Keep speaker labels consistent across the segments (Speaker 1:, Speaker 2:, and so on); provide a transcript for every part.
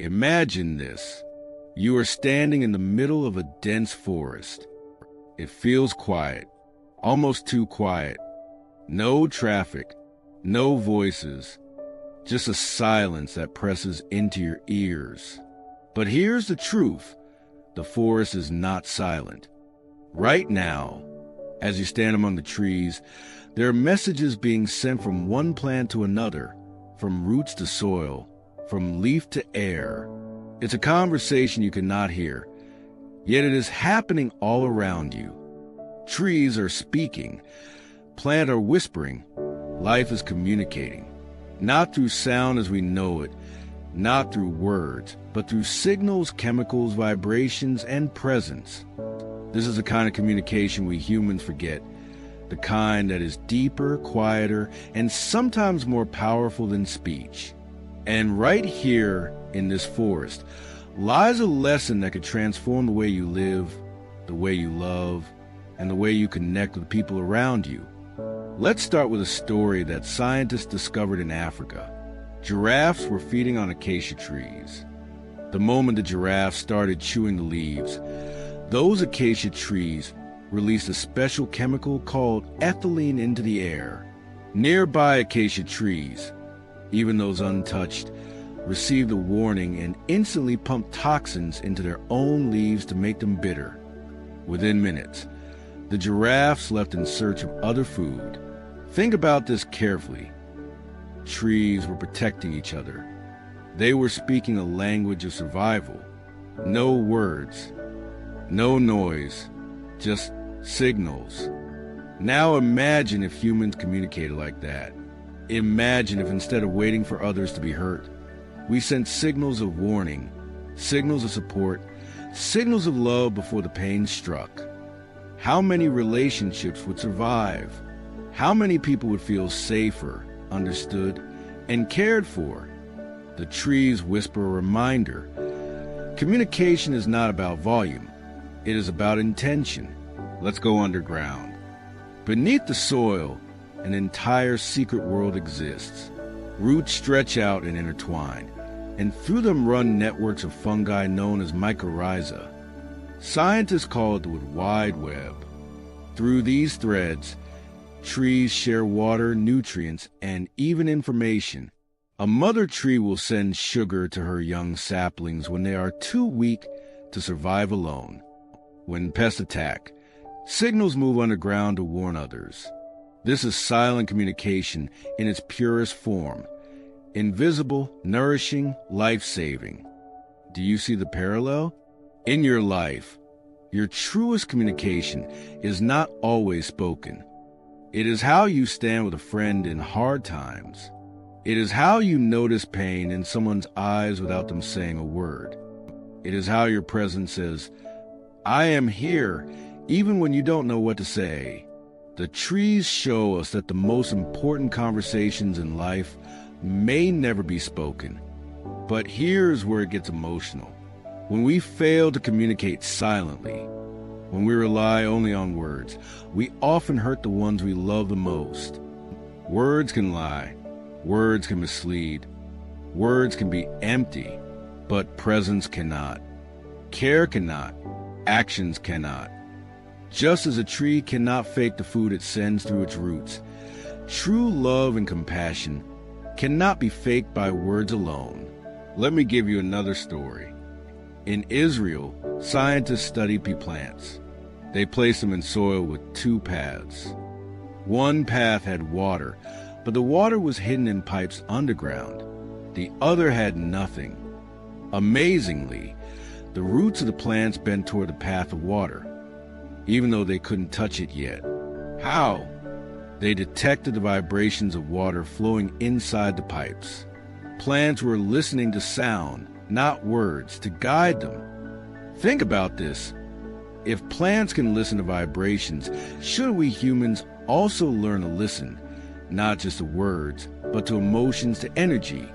Speaker 1: Imagine this. You are standing in the middle of a dense forest. It feels quiet, almost too quiet. No traffic, no voices, just a silence that presses into your ears. But here's the truth. The forest is not silent. Right now, as you stand among the trees, there are messages being sent from one plant to another, from roots to soil, from leaf to air. It's a conversation you cannot hear, yet it is happening all around you. Trees are speaking, plants are whispering, life is communicating. Not through sound as we know it, not through words, but through signals, chemicals, vibrations, and presence. This is the kind of communication we humans forget, the kind that is deeper, quieter, and sometimes more powerful than speech. And right here in this forest lies a lesson that could transform the way you live, the way you love, and the way you connect with people around you. Let's start with a story that scientists discovered in Africa. Giraffes were feeding on acacia trees. The moment the giraffes started chewing the leaves, those acacia trees released a special chemical called ethylene into the air. Nearby acacia trees, even those untouched, received a warning and instantly pumped toxins into their own leaves to make them bitter. Within minutes, the giraffes left in search of other food. Think about this carefully. Trees were protecting each other. They were speaking a language of survival. No words, no noise, just signals. Now imagine if humans communicated like that. Imagine if instead of waiting for others to be hurt, we sent signals of warning, signals of support, signals of love before the pain struck. How many relationships would survive? How many people would feel safer, understood, and cared for? The trees whisper a reminder. Communication is not about volume. It is about intention. Let's go underground. Beneath the soil, an entire secret world exists. Roots stretch out and intertwine, and through them run networks of fungi known as mycorrhiza. Scientists call it the wide web. Through these threads, trees share water, nutrients, and even information. A mother tree will send sugar to her young saplings when they are too weak to survive alone. When pests attack, signals move underground to warn others. This is silent communication in its purest form. Invisible, nourishing, life-saving. Do you see the parallel? In your life, your truest communication is not always spoken. It is how you stand with a friend in hard times. It is how you notice pain in someone's eyes without them saying a word. It is how your presence says, "I am here," even when you don't know what to say. The trees show us that the most important conversations in life may never be spoken. But here's where it gets emotional. When we fail to communicate silently, when we rely only on words, we often hurt the ones we love the most. Words can lie. Words can mislead. Words can be empty, but presence cannot. Care cannot. Actions cannot. Just as a tree cannot fake the food it sends through its roots, true love and compassion cannot be faked by words alone. Let me give you another story. In Israel, scientists study pea plants. They place them in soil with two paths. One path had water, but the water was hidden in pipes underground. The other had nothing. Amazingly, the roots of the plants bent toward the path of water, even though they couldn't touch it yet. How? They detected the vibrations of water flowing inside the pipes. Plants were listening to sound, not words, to guide them. Think about this. If plants can listen to vibrations, should we humans also learn to listen, not just to words, but to emotions, to energy,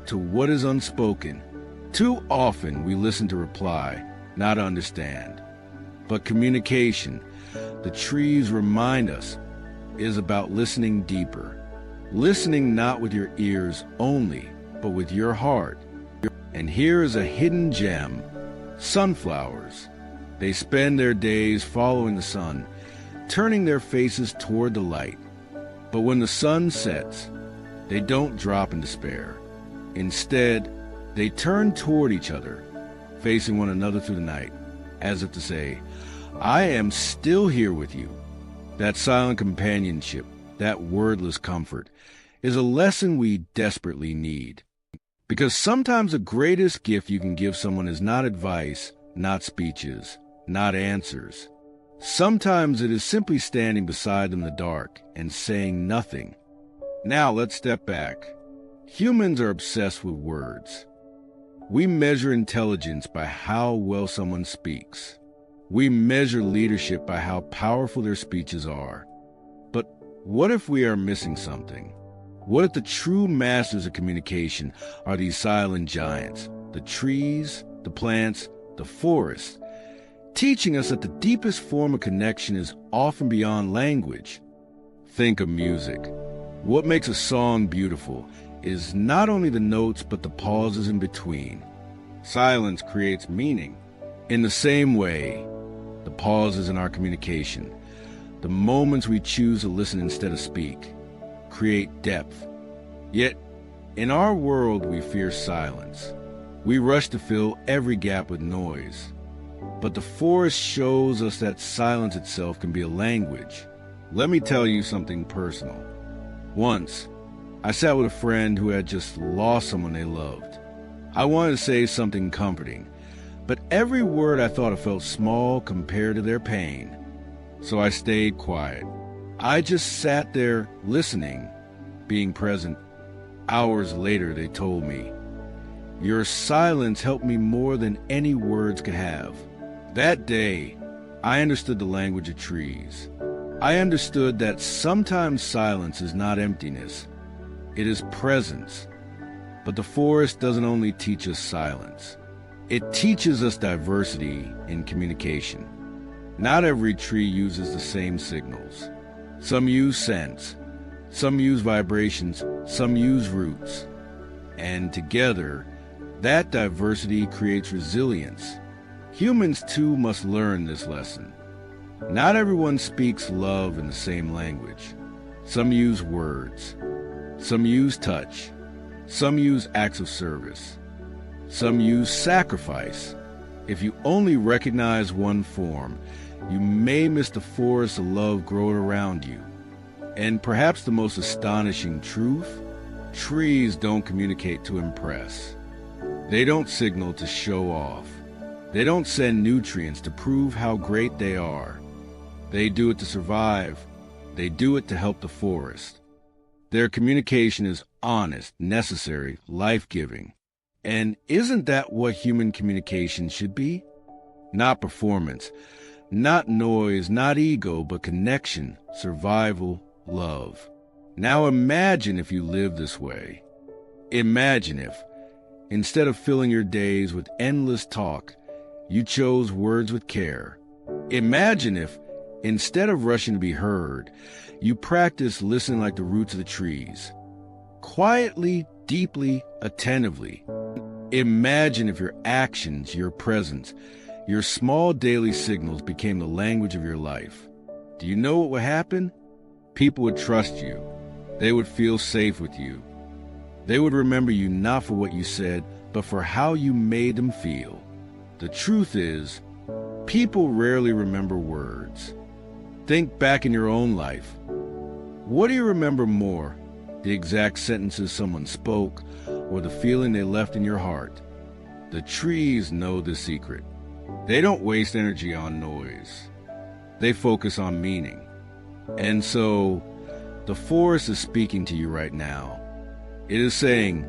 Speaker 1: to what is unspoken? Too often we listen to reply, not understand. But communication, the trees remind us, is about listening deeper. Listening not with your ears only, but with your heart. And here is a hidden gem: sunflowers. They spend their days following the sun, turning their faces toward the light. But when the sun sets, they don't drop in despair. Instead, they turn toward each other, facing one another through the night, as if to say, I am still here with you. That silent companionship, that wordless comfort, is a lesson we desperately need. Because sometimes the greatest gift you can give someone is not advice, not speeches, not answers. Sometimes it is simply standing beside them in the dark and saying nothing. Now let's step back. Humans are obsessed with words. We measure intelligence by how well someone speaks. We measure leadership by how powerful their speeches are. But what if we are missing something? What if the true masters of communication are these silent giants, the trees, the plants, the forests, teaching us that the deepest form of connection is often beyond language? Think of music. What makes a song beautiful is not only the notes but the pauses in between. Silence creates meaning. In the same way, the pauses in our communication, the moments we choose to listen instead of speak, create depth. Yet, in our world, we fear silence. We rush to fill every gap with noise. But the forest shows us that silence itself can be a language. Let me tell you something personal. Once, I sat with a friend who had just lost someone they loved. I wanted to say something comforting, but every word I thought of felt small compared to their pain. So I stayed quiet. I just sat there listening, being present. Hours later, they told me, "Your silence helped me more than any words could have." That day, I understood the language of trees. I understood that sometimes silence is not emptiness, it is presence. But the forest doesn't only teach us silence. It teaches us diversity in communication. Not every tree uses the same signals. Some use scents, some use vibrations, some use roots. And together, that diversity creates resilience. Humans too must learn this lesson. Not everyone speaks love in the same language. Some use words. Some use touch. Some use acts of service. Some use sacrifice. If you only recognize one form, you may miss the forest of love growing around you. And perhaps the most astonishing truth, trees don't communicate to impress. They don't signal to show off. They don't send nutrients to prove how great they are. They do it to survive. They do it to help the forest. Their communication is honest, necessary, life-giving. And isn't that what human communication should be? Not performance, not noise, not ego, but connection, survival, love. Now imagine if you lived this way. Imagine if, instead of filling your days with endless talk, you chose words with care. Imagine if, instead of rushing to be heard, you practiced listening like the roots of the trees. Quietly, deeply, attentively. Imagine if your actions, your presence, your small daily signals became the language of your life. Do you know what would happen? People would trust you. They would feel safe with you. They would remember you not for what you said, but for how you made them feel. The truth is, people rarely remember words. Think back in your own life. What do you remember more? The exact sentences someone spoke, or the feeling they left in your heart? The trees know the secret. They don't waste energy on noise. They focus on meaning. And so, the forest is speaking to you right now. It is saying,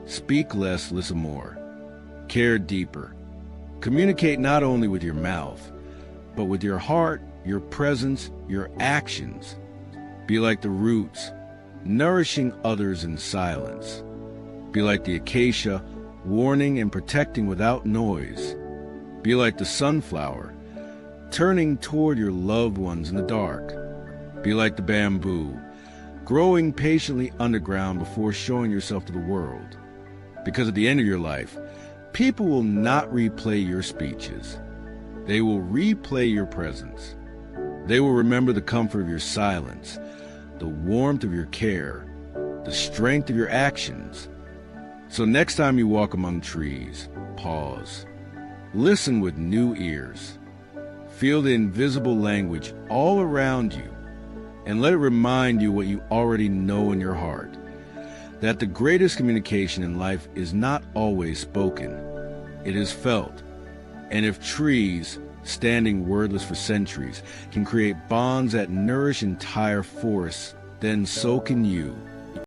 Speaker 1: speak less, listen more. Care deeper. Communicate not only with your mouth, but with your heart, your presence, your actions. Be like the roots, nourishing others in silence. Be like the acacia, warning and protecting without noise. Be like the sunflower, turning toward your loved ones in the dark. Be like the bamboo, growing patiently underground before showing yourself to the world. Because at the end of your life, People will not replay your speeches. They will replay your presence. They will remember the comfort of your silence, the warmth of your care, the strength of your actions. So next time you walk among trees, pause. Listen with new ears. Feel the invisible language all around you, and let it remind you what you already know in your heart, that the greatest communication in life is not always spoken. It is felt. And if trees, standing wordless for centuries, can create bonds that nourish entire forests, then so can you.